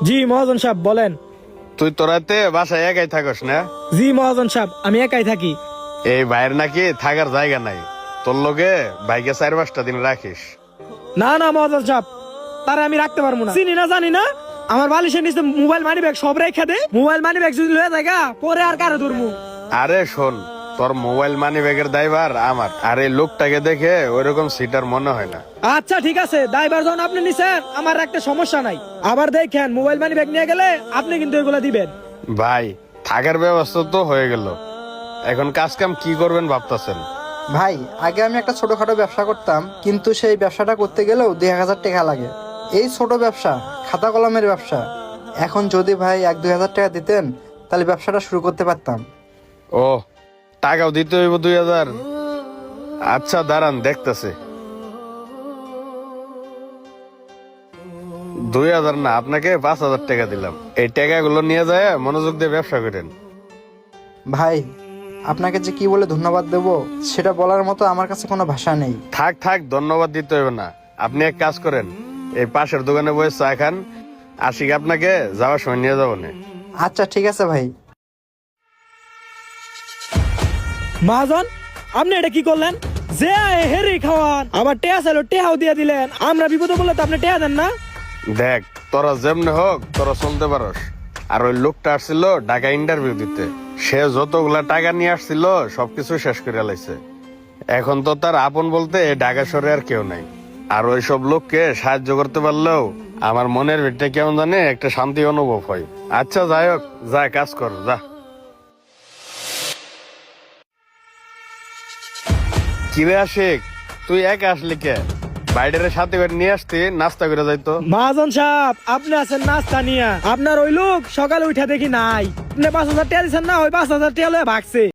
জি মহাজন সাহেব বলেন। তুই তোরাতে বাসায় একাই থাকস না? জি মহাজন সাহেব আমি একাই থাকি। এই ভাইয়ের নাকি থাকার জায়গা নাই, তোর লগে ভাইকে 4-5টা দিন রাখিস। না না মহাজন সাহেব, তারা আমি রাখতে পারবো না, চিনি না জানি না। আমার বালিশের নিচে মোবাইল মানি ব্যাগ সব রেখে দে, মোবাইল মানি ব্যাগ যদি লয়ে যায় পরে আর কারো ধরবো। আরে শোন, তোর মোবাইল মানি ব্যাগের দায়ভার আমার, আর এই লোকটাকে দেখে ওইরকম সিটার মনে হয় না। আচ্ছা ঠিক আছে, দায়ভার যখন আপনি নিছেন আমার রাখতে সমস্যা নাই। আবার দেখেন মোবাইল মানি ব্যাগ নিয়ে গেলে আপনি কিন্তু এগুলা দিবেন। ভাই থাকার ব্যবস্থা তো হয়ে গেল, এখন কাজ কাম কি করবেন ভাবতেছেন? ভাই আগে আমি একটা ছোটখাটো ব্যবসা করতাম, কিন্তু সেই ব্যবসাটা করতে গেলেও 2,000 টাকা লাগে। এই ছোট ব্যবসা খাতা কলমের ব্যবসা, এখন যদি ভাই 1-2 হাজার টাকা দিতেন তাহলে ব্যবসাটা শুরু করতে পারতাম। ও, টাকাও দিতে হইব 2,000? আচ্ছা দাঁড়ান দেখতেছে। 2,000 না, আপনাকে 5,000 টাকা দিলাম। এই টাকাগুলো নিয়ে যায় মনোযোগ দিয়ে ব্যবসা করেন। ভাই আপনাকে যে কি বলে ধন্যবাদ দেব সেটা বলার মতো আমার কাছে কোনো ভাষা নেই। থাক থাক, ধন্যবাদ দিতে হবে না। আপনি এক কাজ করেন, এই পাশের দোকানে বসে চা খান, আশিক আপনাকে যাওয়ার সময় নিয়ে যাবো না। আচ্ছা ঠিক আছে ভাই। মহাজন আপনি এটা কি করলেন? যে হেরি খাওয়ান আবার টেয়া চাইলো টেহাও দিয়ে দিলেন, আমরা বিপদে বললে তো আপনি টেয়া দেন না। দেখ তোরা যেমনে হোক তোরা চলতে পারস। আর ওই লোকটা আসছিল ঢাকা ইন্টারভিউ দিতে, সে যতগুলা টাকা নিয়ে আসছিল সবকিছু শেষ করে লাইছে। এখন তো তার আপন বলতে ঢাকা শহরে আর কেউ নাই। আর ওই সব লোককে সাহায্য করতে পারলেও আমার মনের ভিতরে কেমন জানে একটা শান্তি অনুভব হয়। আচ্ছা যাই হোক, যা কাজ কর যা। কিরে আশিক, তুই একা আসলি কে? বাইরের সাথে করে নিয়ে আসতি, নাস্তা করে যাইতো। মহাজন সাহেব আপনি আছেন নাস্তা নিয়া, আপনার ওই লোক সকালে উঠা দেখি নাই। আপনি 5,000 টাকা দিচ্ছেন না, ওই 5,000 টাকা লয়ে ভাগছে।